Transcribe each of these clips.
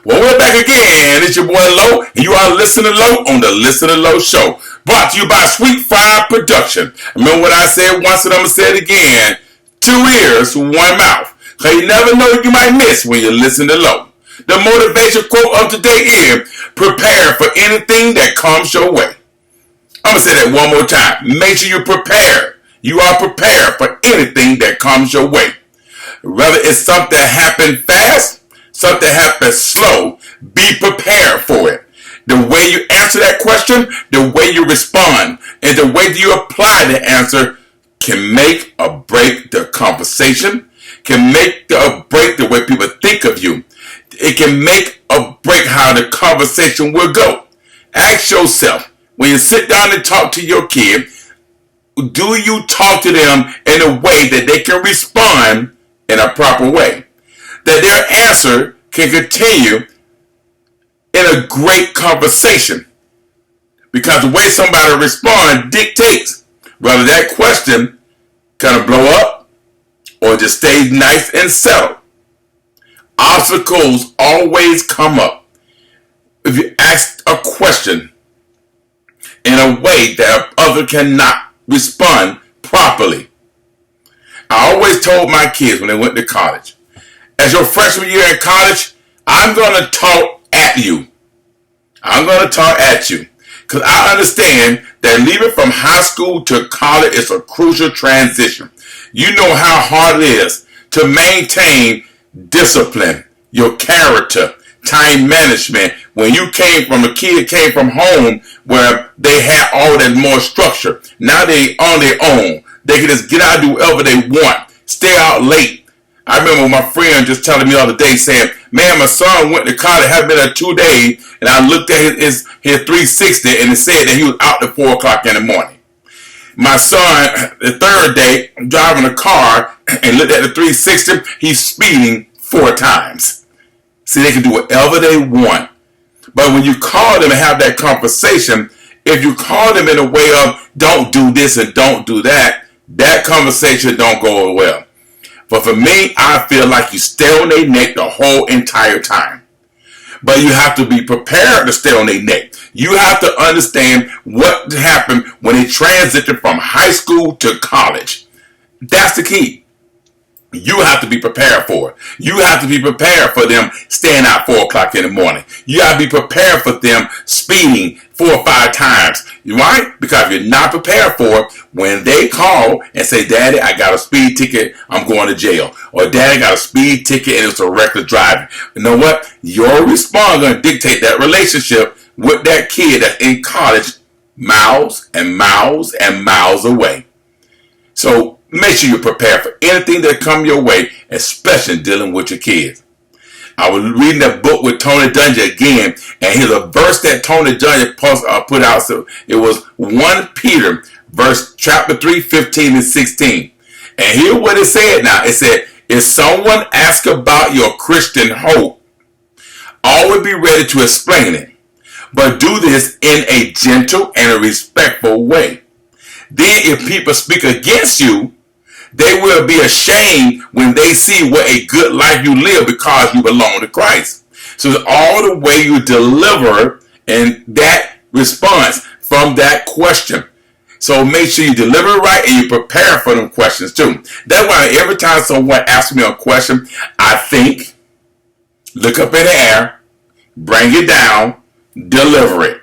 Well, we're back again. It's your boy Low, and you are listening Low on the Listen to Low Show. Brought to you by Sweet Fire Production. Remember what I said once and I'm going to say it again. 2 ears, 1 mouth. Because you never know what you might miss when you listen to Low. The motivation quote of today is, prepare for anything that comes your way. I'm going to say that one more time. Make sure you're prepared. You are prepared for anything that comes your way. Whether it's something that happened fast, something that happened slow, be prepared for it. The way you answer that question, the way you respond, and the way you apply the answer can make or break the conversation, can make or break the way people think of you. It can make or break how the conversation will go. Ask yourself, when you sit down and talk to your kid, do you talk to them in a way that they can respond in a proper way? That their answer can continue in a great conversation. Because the way somebody responds dictates whether that question kind of blow up or just stays nice and settled. Obstacles always come up. If you ask a question in a way that other cannot respond properly. I always told my kids when they went to college, as your freshman year in college, I'm going to talk at you. I'm going to talk at you. Because I understand that leaving from high school to college is a crucial transition. You know how hard it is to maintain discipline, your character, time management. When you came from a kid, came from home where they had all that more structure. Now they on their own. They can just get out and do whatever they want. Stay out late. I remember my friend just telling me the other day saying, man, my son went to college, hadn't been there 2 days, and I looked at his 360 and it said that he was out at 4 o'clock in the morning. My son, the third day, driving a car and looked at the 360, he's speeding 4 times. See, they can do whatever they want. But when you call them and have that conversation, if you call them in a way of don't do this and don't do that, that conversation don't go well. But for me, I feel like you stay on their neck the whole entire time. But you have to be prepared to stay on their neck. You have to understand what happened when they transitioned from high school to college. That's the key. You have to be prepared for it. You have to be prepared for them staying out 4 o'clock in the morning. You have to be prepared for them speeding 4 or 5 times. Right? Because if you're not prepared for it, when they call and say, Daddy, I got a speed ticket, I'm going to jail. Or Daddy, I got a speed ticket and it's a reckless driving. You know what? Your response is going to dictate that relationship with that kid that's in college miles and miles and miles away. So make sure you're prepared for anything that comes your way, especially dealing with your kids. I was reading that book with Tony Dungy again, and here's a verse that Tony Dungy put out. So it was 1 Peter, chapter 3, 15 and 16. And here's what it said now. It said, if someone asks about your Christian hope, always be ready to explain it. But do this in a gentle and a respectful way. Then if people speak against you, they will be ashamed when they see what a good life you live because you belong to Christ. So it's all the way you deliver and that response from that question. So make sure you deliver it right and you prepare for them questions too. That's why every time someone asks me a question, I think, look up in the air, bring it down, deliver it.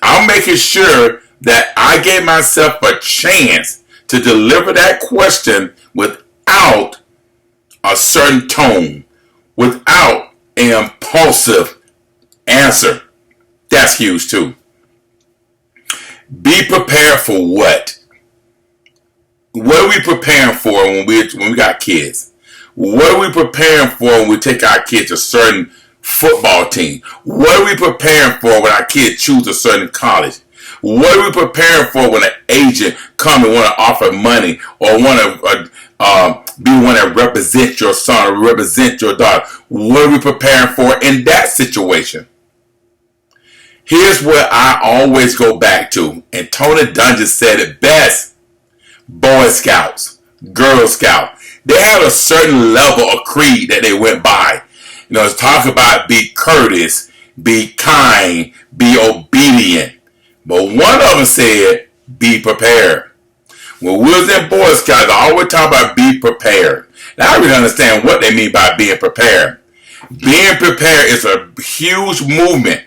I'm making sure that I gave myself a chance to deliver that question without a certain tone, without an impulsive answer. That's huge too. Be prepared for what? What are we preparing for when we got kids? What are we preparing for when we take our kids to a certain football team? What are we preparing for when our kids choose a certain college? What are we preparing for when an agent comes and want to offer money or want to be one that represents your son or represent your daughter? What are we preparing for in that situation? Here's what I always go back to, and Tony Dungy said it best. Boy Scouts, Girl Scouts, they had a certain level of creed that they went by. It's talk about be courteous, be kind, be obedient. But one of them said, be prepared. When we was in Boy Scouts, I always talk about be prepared. Now I really understand what they mean by being prepared. Being prepared is a huge movement.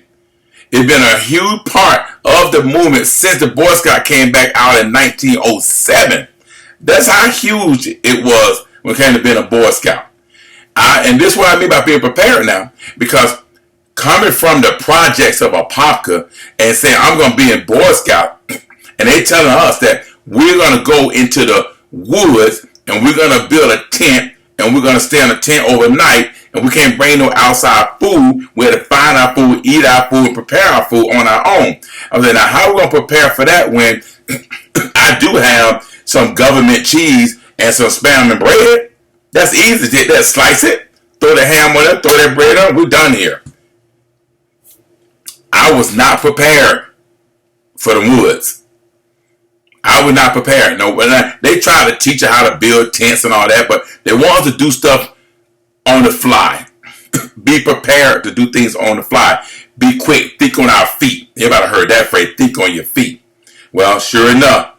It's been a huge part of the movement since the Boy Scout came back out in 1907. That's how huge it was when it came to being a Boy Scout. And this is what I mean by being prepared now. Because coming from the projects of Apopka and saying, I'm going to be in Boy Scout, and they telling us that we're going to go into the woods and we're going to build a tent and we're going to stay in a tent overnight and we can't bring no outside food. We have to find our food, eat our food, and prepare our food on our own. I was like, now how are we going to prepare for that when I do have some government cheese and some spam and bread? That's easy to get that. Slice it, throw the ham on it, throw that bread on, we're done here. I was not prepared for the woods. I was not prepared. No, they try to teach you how to build tents and all that, but they want us to do stuff on the fly. Be prepared to do things on the fly. Be quick. Think on our feet. Everybody heard that phrase, think on your feet. Well, sure enough,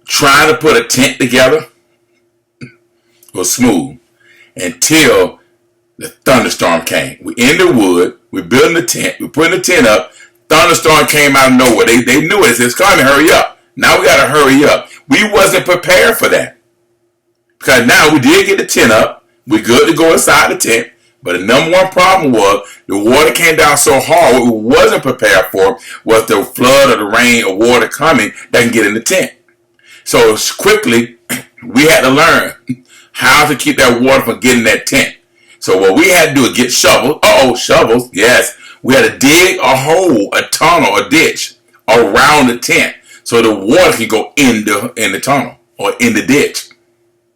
trying to put a tent together was smooth until the thunderstorm came. We in the wood. We building the tent. We putting the tent up. Thunderstorm came out of nowhere. They knew it. They said, it's coming. Hurry up. Now we got to hurry up. We wasn't prepared for that. Because now we did get the tent up. We good to go inside the tent. But the number one problem was the water came down so hard. What we wasn't prepared for was the flood or the rain or water coming that can get in the tent. So quickly, we had to learn how to keep that water from getting in that tent. So what we had to do is get shovels. Shovels. Yes. We had to dig a hole, a tunnel, a ditch around the tent so the water can go in the tunnel or in the ditch.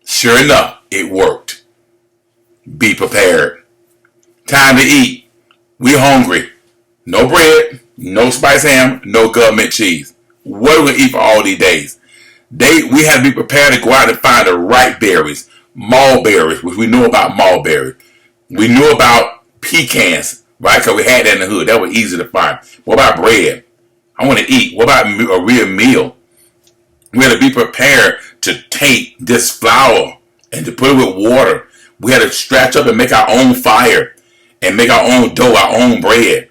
Sure enough, it worked. Be prepared. Time to eat. We hungry. No bread, no spiced ham, no government cheese. What are we going to eat for all these days? We had to be prepared to go out and find the right berries. Mulberries, which we knew about mulberries. We knew about pecans, right? Because we had that in the hood. That was easy to find. What about bread? I want to eat. What about a real meal? We had to be prepared to take this flour and to put it with water. We had to stretch up and make our own fire and make our own dough, our own bread.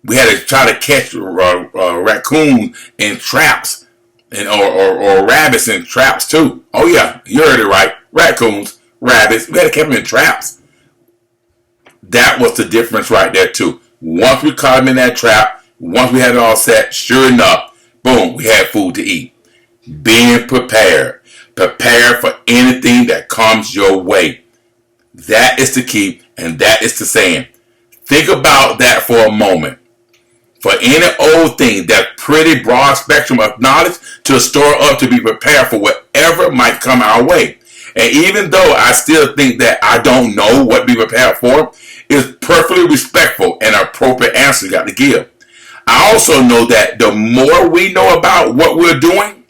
We had to try to catch raccoons in traps and or rabbits in traps too. Oh yeah, you heard it right. Raccoons, rabbits. We had to keep them in traps. That was the difference right there too. Once we caught them in that trap, once we had it all set, sure enough, boom, we had food to eat. Being prepared. Prepare for anything that comes your way. That is the key, and that is the saying. Think about that for a moment. For any old thing, that pretty broad spectrum of knowledge to store up to be prepared for whatever might come our way. And even though I still think that I don't know what to be prepared for, it's perfectly respectful and appropriate answer you got to give. I also know that the more we know about what we're doing,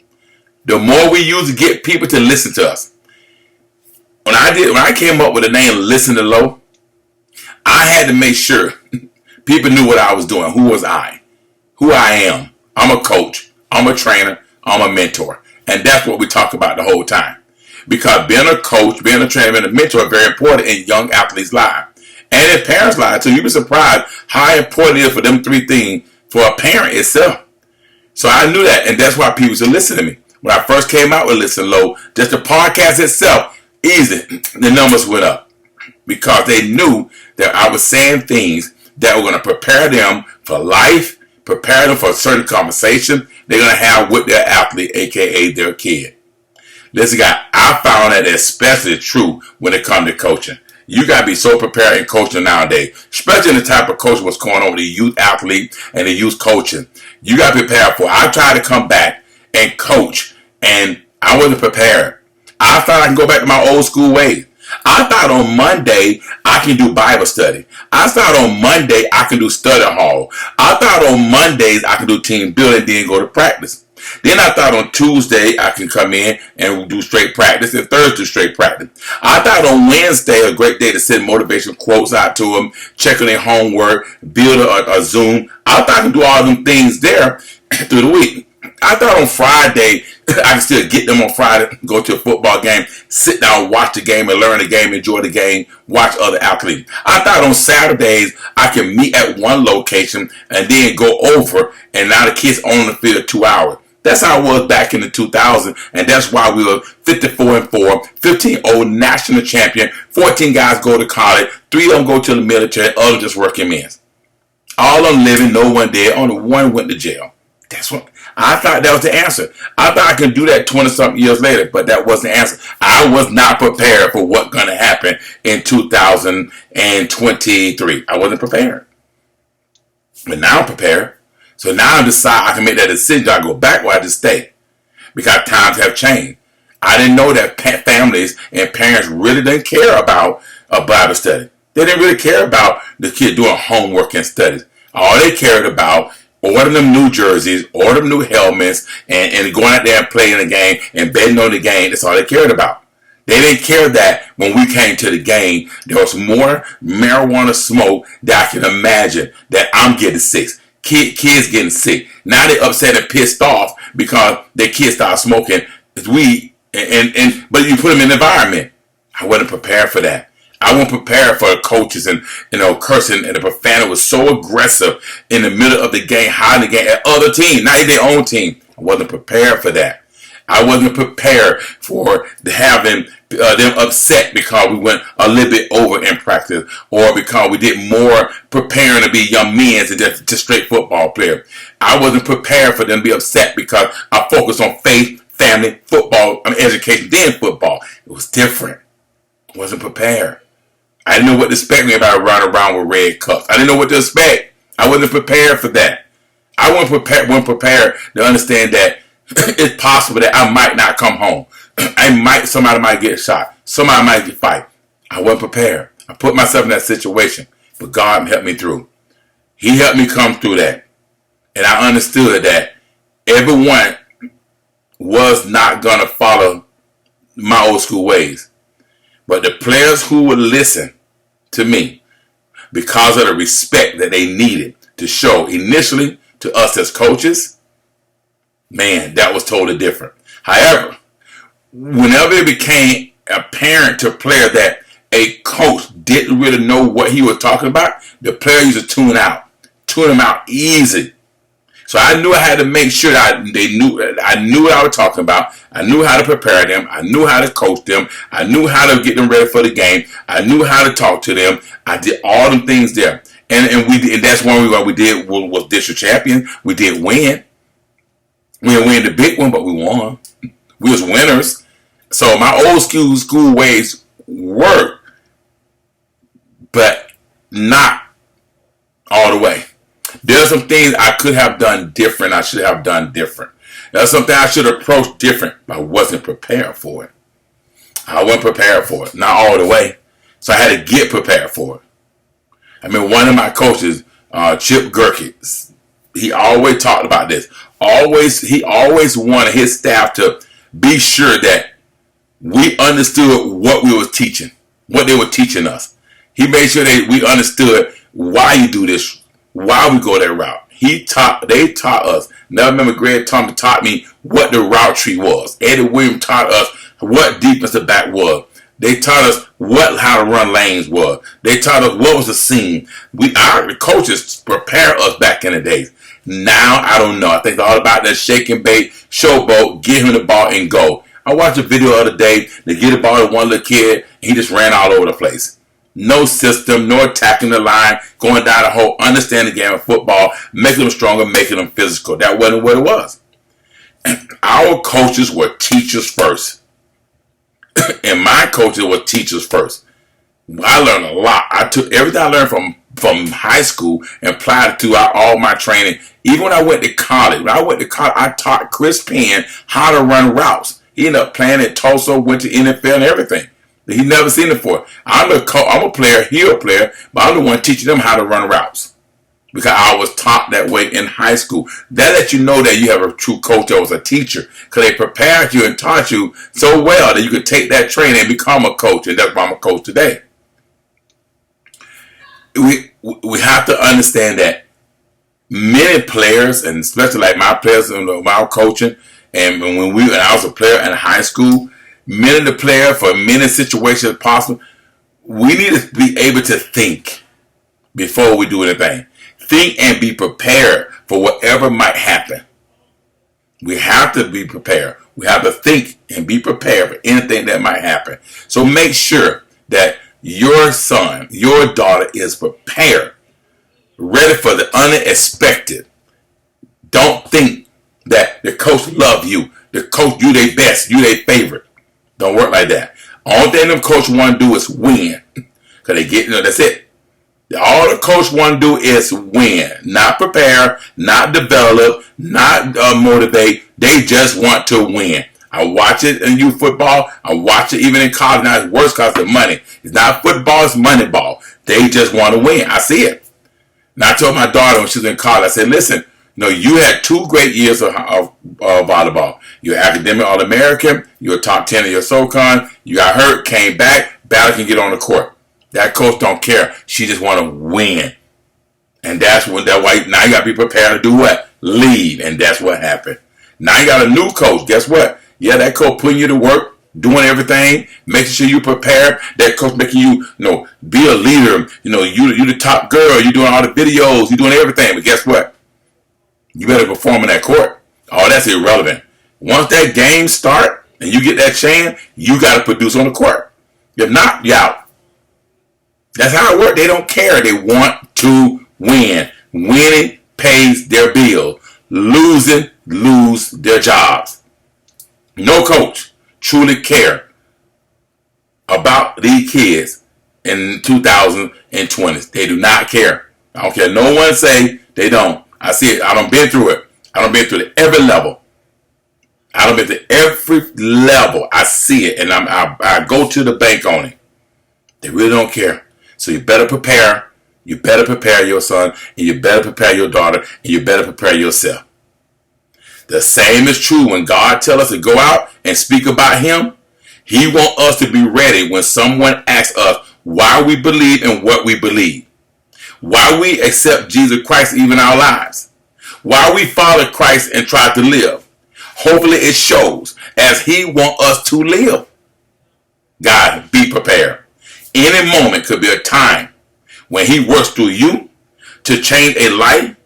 the more we use to get people to listen to us. When I came up with the name Listen to Low, I had to make sure people knew what I was doing. Who was I? Who I am. I'm a coach. I'm a trainer. I'm a mentor. And that's what we talk about the whole time. Because being a coach, being a trainer, being a mentor is very important in young athletes' lives. And in parents' lives too. You'd be surprised how important it is for them three things for a parent itself. So I knew that, and that's why people should listen to me. When I first came out with Listen Low, just the podcast itself, easy, the numbers went up. Because they knew that I was saying things that were going to prepare them for life, prepare them for a certain conversation they're going to have with their athlete, a.k.a. their kid. Listen, guys, I found that especially true when it comes to coaching. You got to be so prepared in coaching nowadays, especially in the type of coaching what's going on with the youth athlete and the youth coaching. You got to be prepared for it. I tried to come back and coach, and I wasn't prepared. I thought I can go back to my old school ways. I thought on Monday I can do Bible study. I thought on Monday I can do study hall. I thought on Mondays I can do team building, then go to practice. Then I thought on Tuesday I can come in and do straight practice, and Thursday straight practice. I thought on Wednesday a great day to send motivation quotes out to them, check on their homework, build a Zoom. I thought I could do all them things there through the week. I thought on Friday I could still get them on Friday, go to a football game, sit down, watch the game, and learn the game, enjoy the game, watch other athletes. I thought on Saturdays I can meet at one location and then go over, and now the kids on the field 2 hours. That's how it was back in the 2000s, and that's why we were 54-4, 15-0 national champion. 14 guys go to college, 3 of them go to the military, others just working men. All of them living, no one dead, only one went to jail. That's what I thought that was the answer. I thought I could do that 20-something years later, but that wasn't the answer. I was not prepared for what's going to happen in 2023. I wasn't prepared. But now I'm prepared. So now I decide I can make that decision. Do I go back or I just stay? Because times have changed. I didn't know that families and parents really didn't care about a Bible study. They didn't really care about the kid doing homework and studies. All they cared about ordering them new jerseys, ordering them new helmets, and going out there and playing the game and betting on the game. That's all they cared about. They didn't care that when we came to the game, there was more marijuana smoke that I can imagine that I'm getting sick. Kids getting sick. Now they upset and pissed off because their kids started smoking weed. But you put them in the environment. I wasn't prepared for that. I wasn't prepared for the coaches and cursing, and the profanity was so aggressive in the middle of the game, hiding the game at other teams, not even their own team. I wasn't prepared for that. I wasn't prepared for having them upset because we went a little bit over in practice, or because we did more preparing to be young men than just straight football players. I wasn't prepared for them to be upset because I focused on faith, family, football, education, then football. It was different. I wasn't prepared. I didn't know what to expect when I run around with red cups. I didn't know what to expect. I wasn't prepared for that. I wasn't prepared to understand that it's possible that I might not come home. Somebody might get shot. Somebody might get fight. I wasn't prepared. I put myself in that situation, but God helped me through. He helped me come through that. And I understood that everyone was not going to follow my old school ways. But the players who would listen to me, because of the respect that they needed to show initially to us as coaches, man, that was totally different. However, whenever it became apparent to a player that a coach didn't really know what he was talking about, the player used to tune him out easy. So I knew I had to make sure that I knew what I was talking about. I knew how to prepare them. I knew how to coach them. I knew how to get them ready for the game. I knew how to talk to them. I did all them things there. And that's one we did was district champion. We did win. We didn't win the big one, but we won. We was winners. So my old school ways work, but not all the way. There's some things I could have done different. I should have done different. There's something I should approach different, but I wasn't prepared for it. I wasn't prepared for it. Not all the way. So I had to get prepared for it. I mean, one of my coaches, Chip Gurkey, he always talked about this. He always wanted his staff to be sure that we understood what we were teaching, what they were teaching us. He made sure that we understood why you do this, why we go that route. They taught us. Now I remember Greg Thompson taught me what the route tree was. Eddie Williams taught us what defensive back was. They taught us how to run lanes was. They taught us what was the scene. Our coaches prepared us back in the days. Now I don't know. I think it's all about that shake and bake, showboat, give him the ball and go. I watched a video the other day. They get the ball to one little kid, and he just ran all over the place. No system, no attacking the line, going down the hole, understanding the game of football, making them stronger, making them physical. That wasn't what it was. Our coaches were teachers first. And my coaches were teachers first. I learned a lot. I took everything I learned from high school and applied it throughout all my training. Even when I went to college. When I went to college, I taught Chris Penn how to run routes. He ended up playing at Tulsa, went to NFL and everything. He never seen it before. I'm a player, he a player, but I'm the one teaching them how to run routes. because I was taught that way in high school. That lets you know that you have a true coach or was a teacher, because they prepared you and taught you so well that you could take that training and become a coach, and that's why I'm a coach today. We have to understand that many players, and especially like my players when I was coaching, and when I was a player in high school, many of the players for many situations possible, we need to be able to think before we do anything. Think and be prepared for whatever might happen. We have to be prepared. We have to think and be prepared for anything that might happen. So make sure that your son, your daughter is prepared, ready for the unexpected. Don't think that the coach love you. The coach, you their best, you their favorite. Don't work like that. All thing them coach want to do is win. Because they get, that's it. All the coach want to do is win. Not prepare, not develop, not motivate. They just want to win. I watch it in youth football. I watch it even in college. Now it's worse because of money. It's not football, it's money ball. They just want to win. I see it. And I told my daughter when she was in college, I said, listen, you had 2 great years of volleyball. You're academic All-American. You were top 10 in your SoCon. You got hurt, came back, battle can get on the court. That coach don't care. She just want to win. And that's why now you got to be prepared to do what? Lead. And that's what happened. Now you got a new coach. Guess what? Yeah, that coach putting you to work, doing everything, making sure you prepare. That coach making you, be a leader. You the top girl. You doing all the videos. You doing everything. But guess what? You better perform in that court. All that's irrelevant. Once that game start and you get that chance, you got to produce on the court. If not, you're out. That's how it works. They don't care. They want to win. Winning pays their bill. Losing, lose their jobs. No coach truly care about these kids in 2020. They do not care. I don't care. No one say they don't. I see it. I done been through it. I done been through it every level. I done been through every level. I see it, and I go to the bank on it. They really don't care. So you better prepare. You better prepare your son, and you better prepare your daughter, and you better prepare yourself. The same is true when God tells us to go out and speak about Him. He wants us to be ready when someone asks us why we believe in what we believe. Why we accept Jesus Christ even in our lives. Why we follow Christ and try to live. Hopefully it shows as He wants us to live. God, be prepared. Any moment could be a time when He works through you to change a life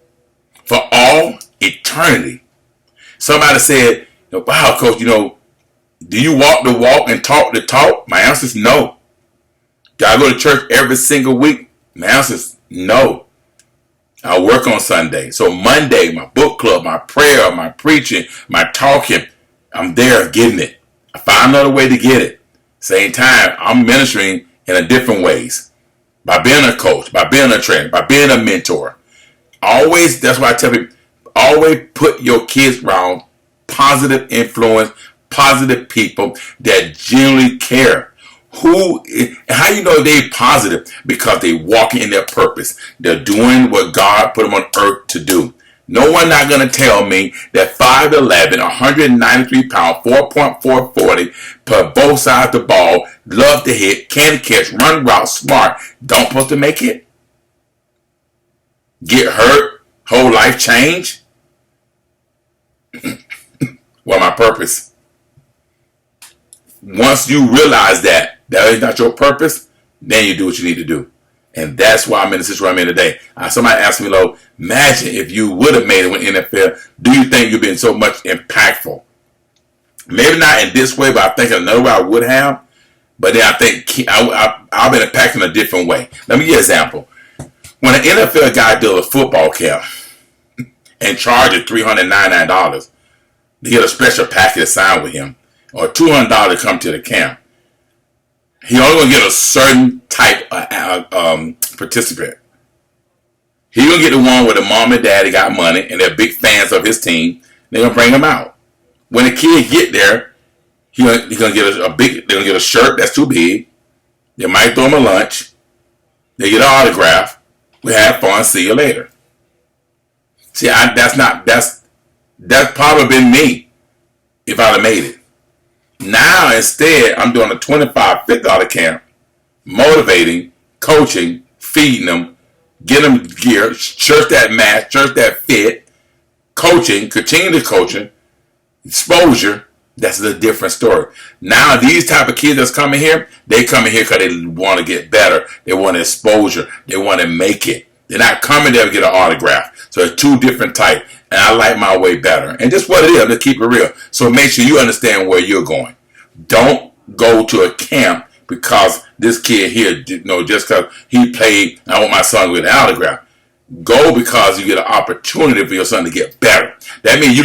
for all eternity. Somebody said, wow, coach, do you walk the walk and talk the talk? My answer is no. Do I go to church every single week? My answer is no. I work on Sunday. So Monday, my book club, my prayer, my preaching, my talking, I'm there getting it. I find another way to get it. Same time, I'm ministering in a different ways. By being a coach, by being a trainer, by being a mentor. Always, that's why I tell people, always put your kids around positive influence, positive people that genuinely care. How you know they positive? Because they walking in their purpose. They're doing what God put them on earth to do. No one not going to tell me that 5'11", 193 pounds, 4.440 per both sides of the ball, love to hit, can catch, run route, smart, don't supposed to make it? Get hurt, whole life change? Well, my purpose. Once you realize that is not your purpose, then you do what you need to do. And that's why I'm in the situation I'm in today. Somebody asked me, imagine if you would have made it with NFL, do you think you've been so much impactful? Maybe not in this way, but I think another way I would have. But then I think I've been impacted in a different way. Let me give you an example. When an NFL guy does a football camp and charges $399 to get a special package signed with him, or $200 to come to the camp, he only going to get a certain type of participant. He going to get the one where the mom and daddy got money and they're big fans of his team. They're going to bring him out. When the kid get there, he's going to get they're going to get a shirt that's too big. They might throw him a lunch. They get an autograph. We have fun. See you later. See, that's probably been me if I'd have made it. Now instead, I'm doing a $25, $50 camp, motivating, coaching, feeding them, getting them gear, church that match, church that fit, coaching, continue to coaching, exposure. That's a different story. Now these type of kids that's coming here, they coming here because they want to get better. They want exposure. They want to make it. They're not coming there to get an autograph. So it's two different types. And I like my way better. And just what it is, let's keep it real. So make sure you understand where you're going. Don't go to a camp because this kid here, just because he played, I want my son to get an autograph. Go because you get an opportunity for your son to get better. That means you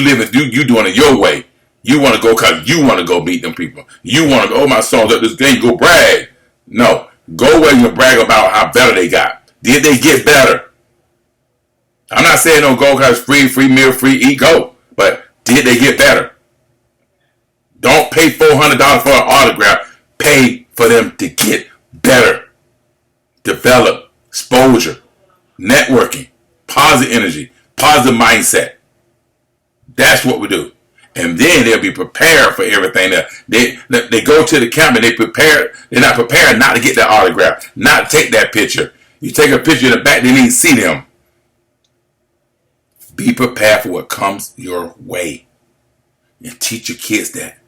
doing it your way. You want to go because you want to go beat them people. You want to go, oh, my son's at this game, go brag. No, go where you brag about how better they got. Did they get better? I'm not saying don't go because free meal, free eat, go. But did they get better? Don't pay $400 for an autograph. Pay for them to get better. Develop, exposure, networking, positive energy, positive mindset. That's what we do. And then they'll be prepared for everything. They go to the camp and they're not prepared not to get that autograph, not to take that picture. You take a picture in the back, they didn't see them. Be prepared for what comes your way. And teach your kids that.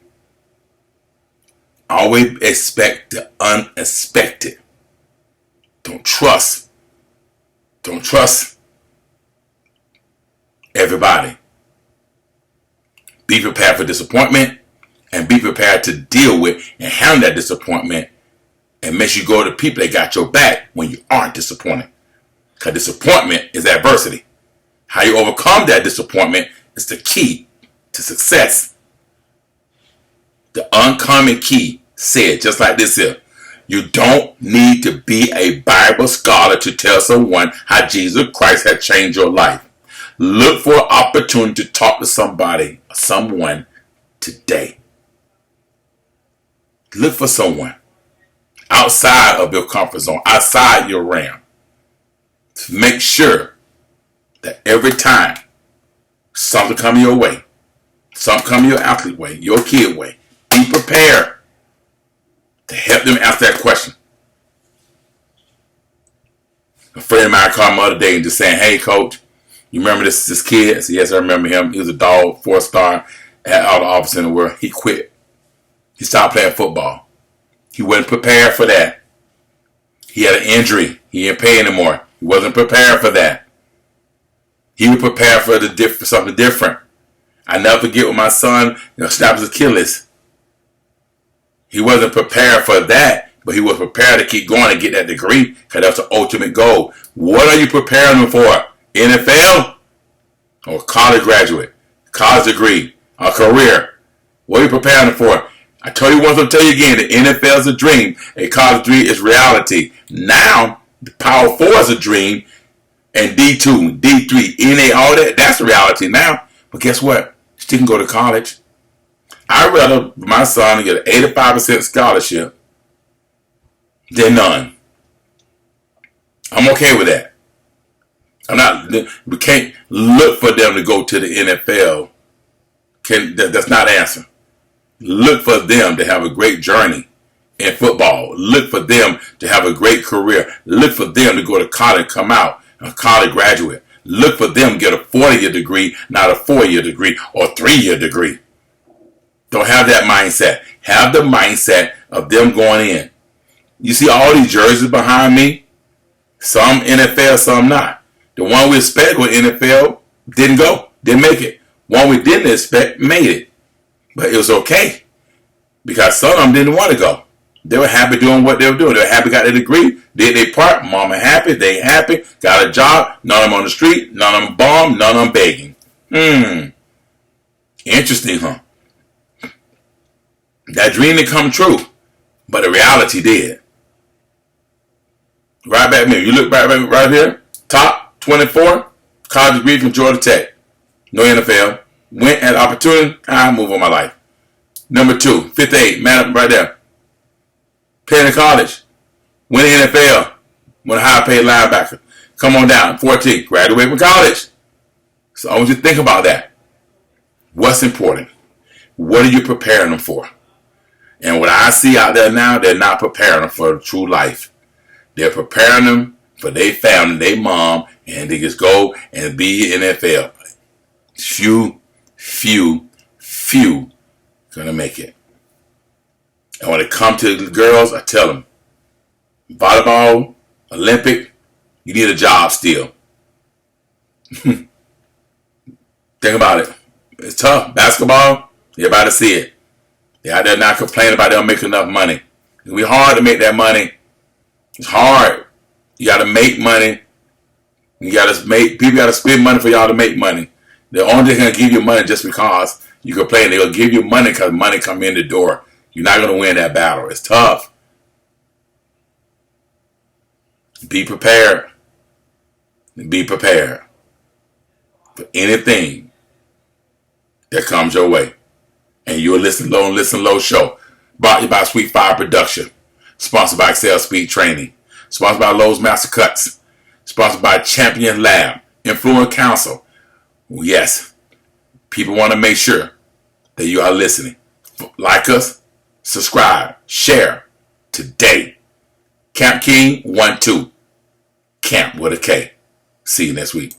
Always expect the unexpected. Don't trust everybody. Be prepared for disappointment and be prepared to deal with and handle that disappointment, and make sure you go to people that got your back when you aren't disappointed. Because disappointment is adversity. How you overcome that disappointment is the key to success. The uncommon key said, just like this here, you don't need to be a Bible scholar to tell someone how Jesus Christ had changed your life. Look for an opportunity to talk to someone today. Look for someone outside of your comfort zone, outside your realm. Make sure that every time something comes your way, something comes your athlete way, your kid way, be prepared to help them answer that question. A friend of mine called me the other day and just saying, hey, coach, you remember this kid? I said, yes, I remember him. He was a dog, 4-star, had all the offers in the world. He quit. He stopped playing football. He wasn't prepared for that. He had an injury. He didn't play anymore. He wasn't prepared for that. He was prepared for something different. I never forget when my son snapped his Achilles. He wasn't prepared for that, but he was prepared to keep going and get that degree because that's the ultimate goal. What are you preparing him for? NFL or college graduate, college degree, a career? What are you preparing them for? I told you once, I'll tell you again, the NFL is a dream. A college degree is reality. Now, the Power 4 is a dream, and D2, D3, NA, all that, that's reality now. But guess what? Still can go to college. I'd rather my son get an 85% scholarship than none. I'm okay with that. We can't look for them to go to the NFL. That's not the answer. Look for them to have a great journey in football. Look for them to have a great career. Look for them to go to college and come out a college graduate. Look for them to get a 4-year degree, not a 4-year degree or 3-year degree. Don't have that mindset. Have the mindset of them going in. You see all these jerseys behind me? Some NFL, some not. The one we expect with NFL didn't go, didn't make it. One we didn't expect made it. But it was okay because some of them didn't want to go. They were happy doing what they were doing. They were happy, got their degree, did their part. Mama happy, they happy, got a job. None of them on the street, none of them bombed, none of them begging. Interesting, huh? That dream didn't come true, but the reality did. Right back here, you look back right here, top 24, college degree from Georgia Tech. No NFL. Went at opportunity, I move on my life. Number 2, 58, man up right there. Playing in college. Went in NFL. Went a high paid linebacker. Come on down. 14, graduate from college. So I want you to think about that. What's important? What are you preparing them for? And what I see out there now, they're not preparing them for true life. They're preparing them for their family, their mom, and they just go and be NFL. Few gonna make it. And when it comes to the girls, I tell them, volleyball, Olympic, you need a job still. Think about it. It's tough. Basketball, everybody see it. They're out there not complaining about they don't make enough money. It's gonna be hard to make that money. It's hard. You gotta make money. People gotta spend money for y'all to make money. They're only gonna give you money just because you complain. They're gonna give you money because money come in the door. You're not gonna win that battle. It's tough. Be prepared. Be prepared for anything that comes your way. And you'll Listen Low show. Brought to you by Sweet Fire Production. Sponsored by Excel Speed Training. Sponsored by Lowe's Master Cuts. Sponsored by Champion Lab. Influence Council. Yes. People want to make sure that you are listening. Like us. Subscribe. Share. Today. Camp King 1-2. Camp with a K. See you next week.